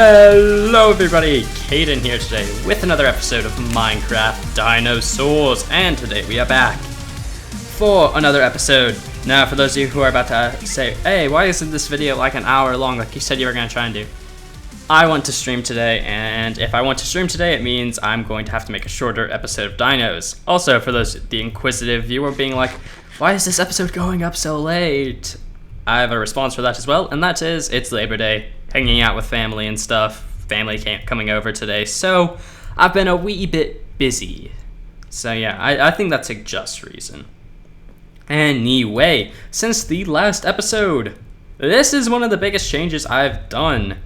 Hello everybody, Caden here today with another episode of Minecraft Dinosaurs, and today we are back for another episode. Now for those of you who are about to say, hey, why isn't this video like an hour long like you said you were going to try and do? I want to stream today, and if I want to stream today it means I'm going to have to make a shorter episode of Dinos. Also, for the inquisitive viewer being like, why is this episode going up so late? I have a response for that as well, and that is, it's Labor Day. Hanging out with family and stuff. Family coming over today, so I've been a wee bit busy. So yeah, I think that's a just reason. Anyway, since the last episode, this is one of the biggest changes I've done.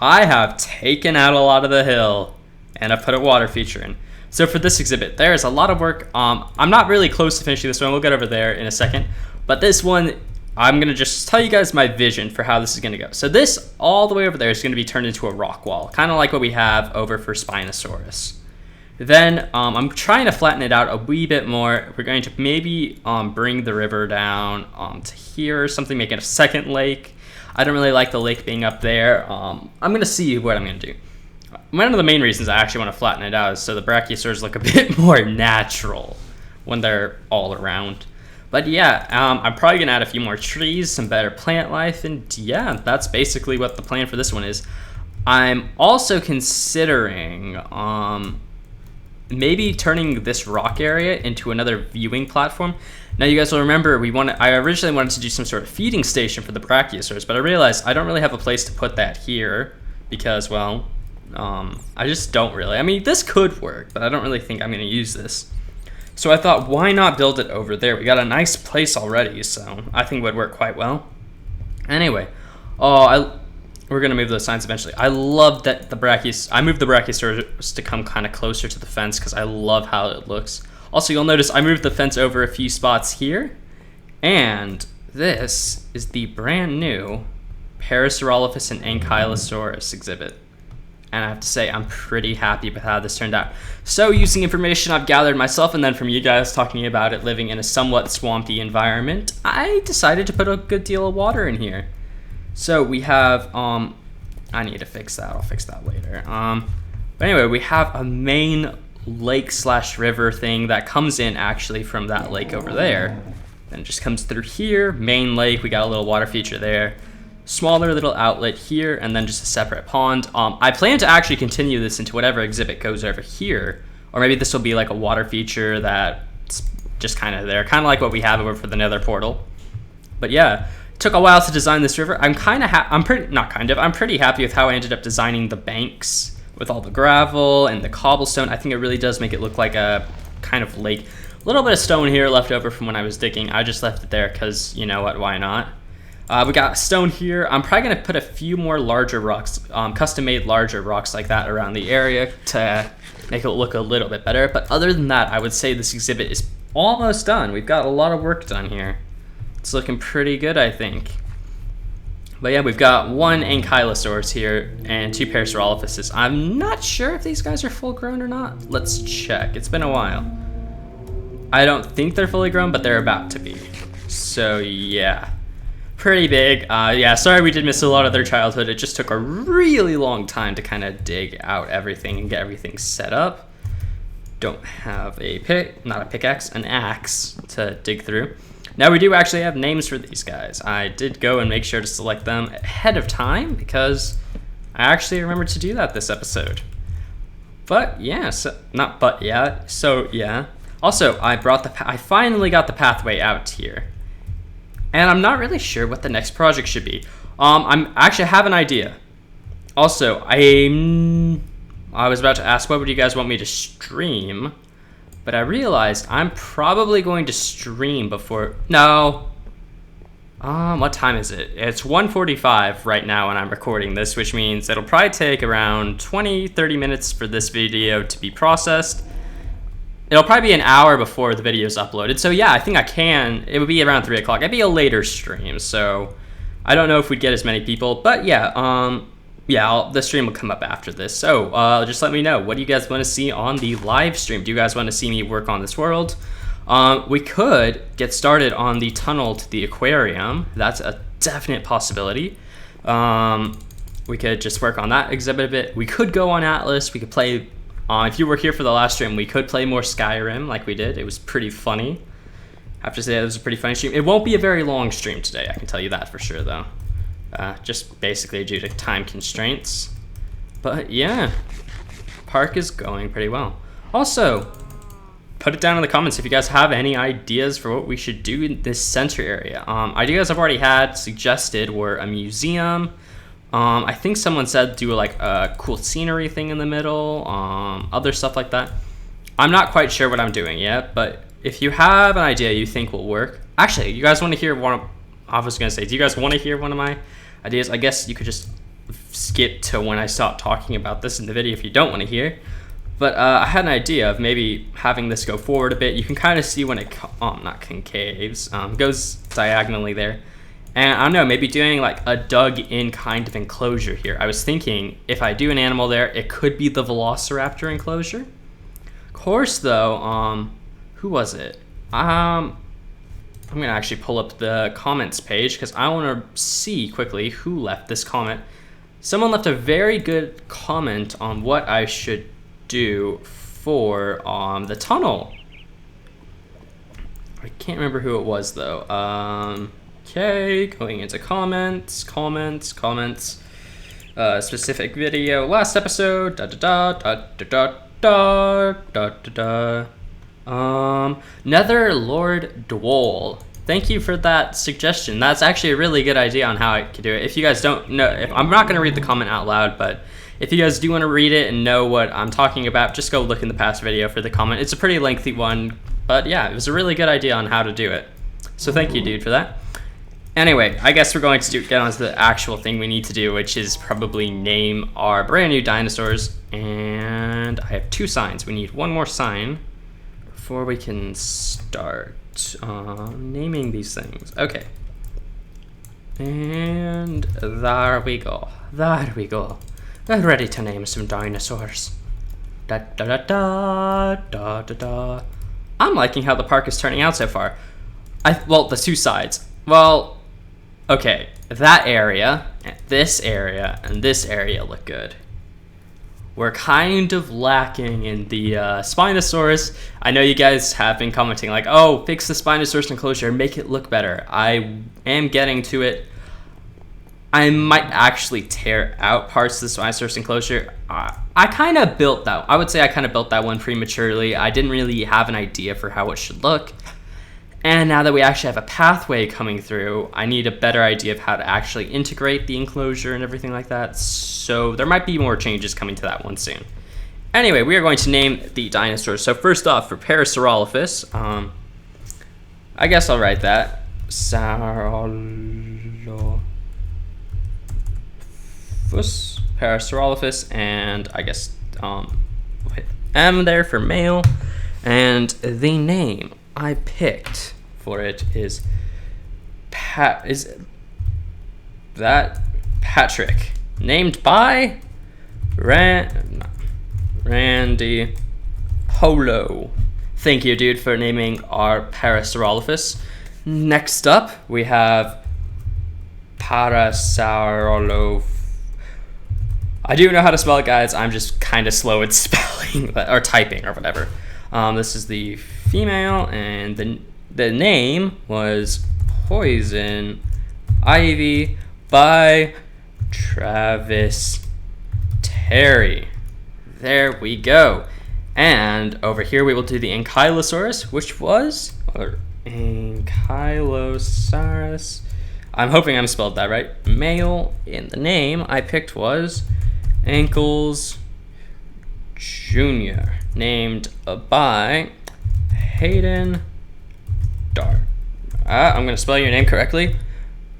I have taken out a lot of the hill, and I've put a water feature in. So for this exhibit, there is a lot of work. I'm not really close to finishing this one. We'll get over there in a second. But this one, I'm going to just tell you guys my vision for how this is going to go. So this, all the way over there, is going to be turned into a rock wall, kind of like what we have over for Spinosaurus. Then I'm trying to flatten it out a wee bit more. We're going to maybe bring the river down to here or something, make it a second lake. I don't really like the lake being up there. I'm going to see what I'm going to do. One of the main reasons I actually want to flatten it out is so the Brachiosaurs look a bit more natural when they're all around. But yeah, I'm probably going to add a few more trees, some better plant life, and yeah, that's basically what the plan for this one is. I'm also considering maybe turning this rock area into another viewing platform. Now you guys will remember I originally wanted to do some sort of feeding station for the Brachiosaurs, but I realized I don't really have a place to put that here because, well, I just don't really. I mean, this could work, but I don't really think I'm going to use this. So I thought, why not build it over there? We got a nice place already, so I think it would work quite well. Anyway, we're going to move those signs eventually. I love that I moved the Brachiosaurus to come kind of closer to the fence because I love how it looks. Also, you'll notice I moved the fence over a few spots here. And this is the brand new Parasaurolophus and Ankylosaurus exhibit. And I have to say, I'm pretty happy with how this turned out. So, using information I've gathered myself, and then from you guys talking about it living in a somewhat swampy environment, I decided to put a good deal of water in here. So, we have, I need to fix that. I'll fix that later. But anyway, we have a main lake/river thing that comes in actually from that lake over there. Then it just comes through here, main lake, we got a little water feature there. Smaller little outlet here, and then just a separate pond. I plan to actually continue this into whatever exhibit goes over here, or maybe this will be like a water feature that's just kind of there, kind of like what we have over for the Nether portal. But yeah, it took a while to design this river. I'm pretty happy with how I ended up designing the banks with all the gravel and the cobblestone. I think it really does make it look like a kind of lake. A little bit of stone here left over from when I was digging. I just left it there because, you know what, why not? We got stone here. I'm probably going to put a few more larger rocks, custom-made larger rocks like that around the area to make it look a little bit better. But other than that, I would say this exhibit is almost done. We've got a lot of work done here. It's looking pretty good, I think. But yeah, we've got one Ankylosaurus here and two Parasaurolophuses. I'm not sure if these guys are full grown or not. Let's check. It's been a while. I don't think they're fully grown, but they're about to be. So yeah. Pretty big. Yeah, sorry we did miss a lot of their childhood. It just took a really long time to kind of dig out everything and get everything set up. Don't have an axe to dig through. Now we do actually have names for these guys. I did go and make sure to select them ahead of time because I actually remembered to do that this episode. But yeah, so yeah. Also, I finally got the pathway out here. And I'm not really sure what the next project should be. I actually have an idea. Also, I was about to ask, what would you guys want me to stream? But I realized I'm probably going to stream before... No. What time is it? It's 1:45 right now when I'm recording this, which means it'll probably take around 20-30 minutes for this video to be processed. It'll probably be an hour before the video is uploaded. So yeah, I think I can. It would be around 3 o'clock. It'd be a later stream, so I don't know if we'd get as many people. But yeah, the stream will come up after this. So just let me know. What do you guys want to see on the live stream? Do you guys want to see me work on this world? We could get started on the tunnel to the aquarium. That's a definite possibility. we could just work on that exhibit a bit. We could go on Atlas. We could play, if you were here for the last stream, we could play more Skyrim like we did. It was pretty funny. I have to say, it was a pretty funny stream. It won't be a very long stream today, I can tell you that for sure, though. Just basically due to time constraints. But yeah, park is going pretty well. Also, put it down in the comments if you guys have any ideas for what we should do in this center area. Ideas I've already had suggested were a museum. I think someone said do like a cool scenery thing in the middle, other stuff like that. I'm not quite sure what I'm doing yet, but if you have an idea you think will work, actually, you guys want to hear one of, I was gonna say, do you guys want to hear one of my ideas? I guess you could just skip to when I stop talking about this in the video if you don't want to hear. But I had an idea of maybe having this go forward a bit. You can kind of see when it, not concaves, goes diagonally there. And I don't know, maybe doing like a dug in kind of enclosure here. I was thinking if I do an animal there, it could be the Velociraptor enclosure. Of course though, who was it? I'm gonna actually pull up the comments page because I wanna see quickly who left this comment. Someone left a very good comment on what I should do for the tunnel. I can't remember who it was though. Okay, going into comments. Specific video, last episode. Nether Lord Dwol. Thank you for that suggestion. That's actually a really good idea on how I could do it. If you guys don't know, I'm not going to read the comment out loud, but if you guys do want to read it and know what I'm talking about, just go look in the past video for the comment. It's a pretty lengthy one, but yeah, it was a really good idea on how to do it. So thank you, dude, for that. Anyway, I guess we're going to get on to the actual thing we need to do, which is probably name our brand new dinosaurs. And I have 2 signs. We need one more sign before we can start naming these things. Okay. And there we go. We're ready to name some dinosaurs. I'm liking how the park is turning out so far. Well, the 2 sides. Well, okay, that area, this area, and this area look good. We're kind of lacking in the Spinosaurus. I know you guys have been commenting like, oh, fix the Spinosaurus enclosure, make it look better. I am getting to it. I might actually tear out parts of the Spinosaurus enclosure. I kind of built that. I would say I kind of built that one prematurely. I didn't really have an idea for how it should look. And now that we actually have a pathway coming through, I need a better idea of how to actually integrate the enclosure and everything like that. So there might be more changes coming to that one soon. Anyway, we are going to name the dinosaurs. So first off, for Parasaurolophus, I guess I'll write that. Parasaurolophus, and I guess with M there for male. And the name I picked for it is Patrick, named by Randy Polo. Thank you, dude, for naming our Parasaurolophus. Next up, we have Parasaurolophus. I do know how to spell it, guys. I'm just kind of slow at spelling or typing or whatever. This is the female, and the name was Poison Ivy by Travis Terry. There we go. And over here we will do the Ankylosaurus, which was, or Ankylosaurus. I'm hoping I'm spelled that right. Male, in the name I picked was Ankles Jr., named by Hayden Dart. I'm going to spell your name correctly.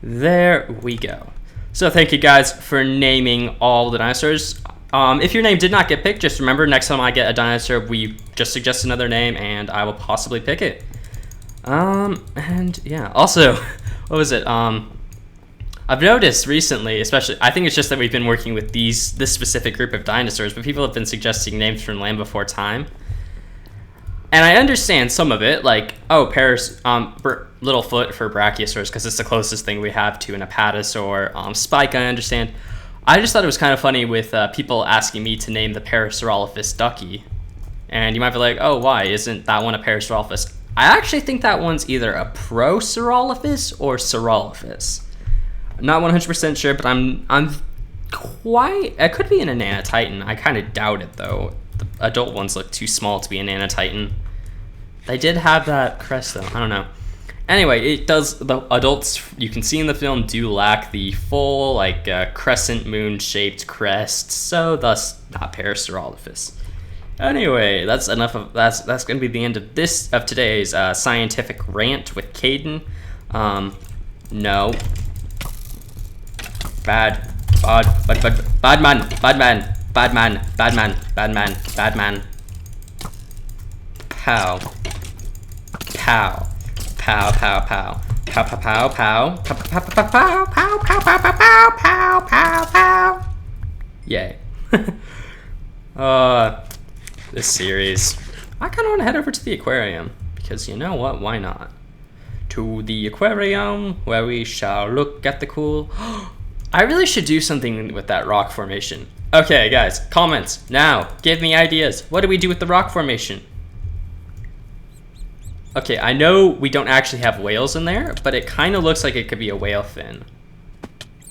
There we go. So thank you guys for naming all the dinosaurs. If your name did not get picked, just remember next time I get a dinosaur, we just suggest another name and I will possibly pick it. And yeah, also, what was it? I've noticed recently, especially, I think it's just that we've been working with this specific group of dinosaurs, but people have been suggesting names from Land Before Time. And I understand some of it, like, oh, Littlefoot for Brachiosaurus, because it's the closest thing we have to an Apatosaur. Spike, I understand. I just thought it was kind of funny with people asking me to name the Parasaurolophus ducky. And you might be like, oh, why? Isn't that one a Parasaurolophus? I actually think that one's either a Prosaurolophus or Saurolophus. Not 100% sure, but I'm quite... It could be an Anatitan. I kind of doubt it, though. The adult ones look too small to be an Anatitan. They did have that crest, though. I don't know. Anyway, it does... The adults, you can see in the film, do lack the full, like, crescent moon-shaped crest, so thus not Parasaurolophus. Anyway, that's enough of... That's going to be the end of today's scientific rant with Caden. No. Bad man. Pow. Pow. Pow, pow, pow. Pow, pow, pow, pow. Pow, pow, pow, pow, pow, pow, pow, pow, pow, pow, pow. Yay. This series. I kind of want to head over to the aquarium, because you know what, why not? To the aquarium, where we shall look at the cool... I really should do something with that rock formation. Okay, guys, comments, now, give me ideas. What do we do with the rock formation? Okay, I know we don't actually have whales in there, but it kind of looks like it could be a whale fin.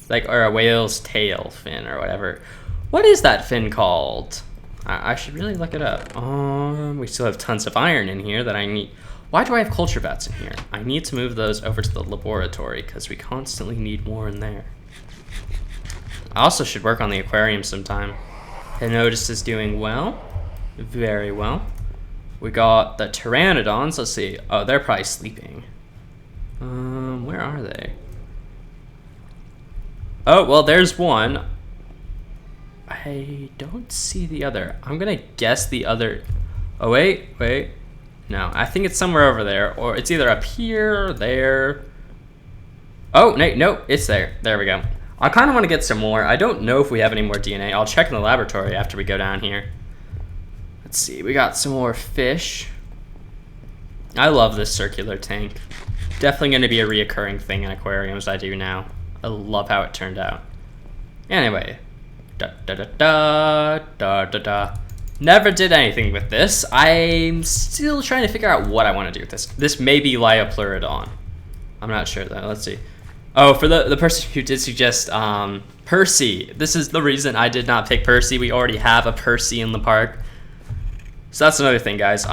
Like, or a whale's tail fin, or whatever. What is that fin called? I should really look it up. We still have tons of iron in here that I need. Why do I have culture vats in here? I need to move those over to the laboratory, because we constantly need more in there. I also should work on the aquarium sometime. I noticed it's doing well. Very well. We got the pteranodons. Let's see. Oh, they're probably sleeping. Where are they? Oh, well, there's one. I don't see the other. I'm gonna guess the other. Oh, wait. No, I think it's somewhere over there. Or it's either up here or there. Oh, no, it's there. There we go. I kind of want to get some more. I don't know if we have any more DNA. I'll check in the laboratory after we go down here. Let's see. We got some more fish. I love this circular tank. Definitely going to be a reoccurring thing in aquariums I do now. I love how it turned out. Anyway. Never did anything with this. I'm still trying to figure out what I want to do with this. This may be Llibrary. I'm not sure though. Let's see. Oh, for the person who did suggest Percy. This is the reason I did not pick Percy. We already have a Percy in the park. So that's another thing, guys.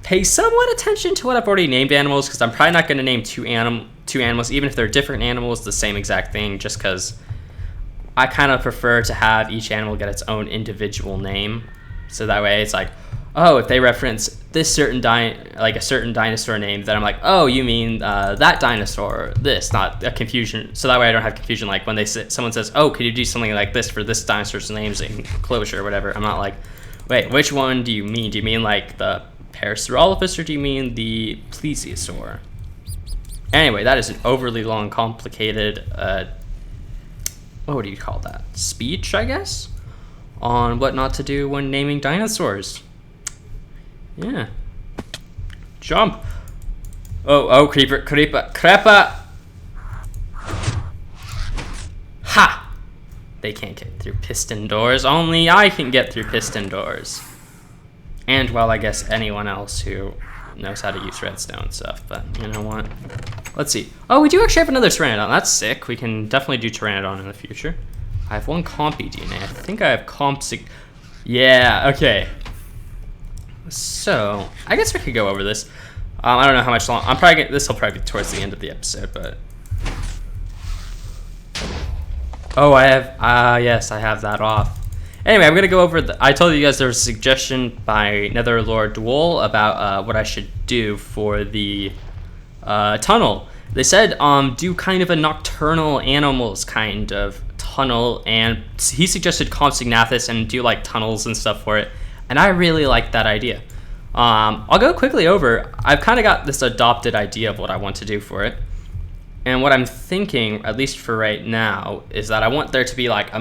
Pay somewhat attention to what I've already named animals, because I'm probably not going to name two animals, even if they're different animals, the same exact thing, just because I kind of prefer to have each animal get its own individual name. So that way it's like, oh, if they reference this certain a certain dinosaur name, then I'm like, oh, you mean that dinosaur, this, not a confusion. So that way I don't have confusion. Like when someone says, oh, could you do something like this for this dinosaur's name's enclosure or whatever? I'm not like, wait, which one do you mean? Do you mean like the Parasaurolophus or do you mean the Plesiosaur? Anyway, that is an overly long, complicated, what do you call that? Speech, I guess, on what not to do when naming dinosaurs. Yeah. Jump. Oh, creeper. Ha! They can't get through piston doors. Only I can get through piston doors. And, well, I guess anyone else who knows how to use redstone stuff. But, you know what? Let's see. Oh, we do actually have another Pteranodon. That's sick. We can definitely do Pteranodon in the future. I have one Compy DNA. I think I have Yeah, okay. So, I guess we could go over this. I don't know how much long. This will probably be towards the end of the episode, but. Oh, I have. Yes, I have that off. Anyway, I'm gonna go over. I told you guys there was a suggestion by Netherlord Dwol about what I should do for the tunnel. They said do kind of a nocturnal animals kind of tunnel, and he suggested Compsognathus and do like tunnels and stuff for it. And I really like that idea. I'll go quickly over. I've kind of got this adopted idea of what I want to do for it. And what I'm thinking, at least for right now, is that I want there to be like the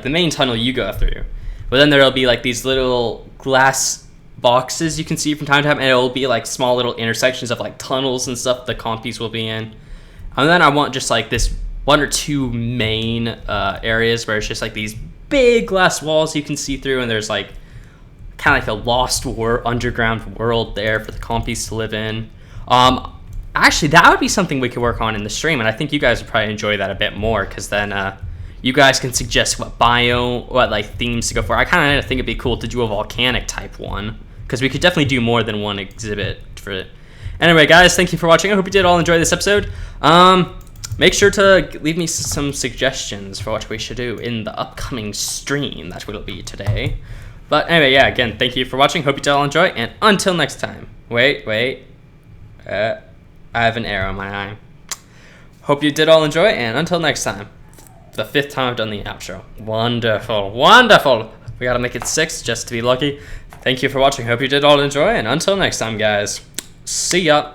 main tunnel you go through. But then there'll be like these little glass boxes you can see from time to time, and it'll be like small little intersections of like tunnels and stuff the compies will be in. And then I want just like this one or two main areas where it's just like these big glass walls you can see through, and there's like kind of like a lost underground world there for the compies to live in. Actually, that would be something we could work on in the stream, and I think you guys would probably enjoy that a bit more, because then you guys can suggest what like themes to go for. I kind of think it'd be cool to do a volcanic type one, because we could definitely do more than one exhibit for it. Anyway, guys, thank you for watching. I hope you did all enjoy this episode. Make sure to leave me some suggestions for what we should do in the upcoming stream that will be today. But anyway, yeah, again, thank you for watching. Hope you did all enjoy, and until next time. Wait. I have an arrow in my eye. Hope you did all enjoy, and until next time. The 5th time I've done the outro. Wonderful. We gotta make it 6 just to be lucky. Thank you for watching. Hope you did all enjoy, and until next time, guys. See ya.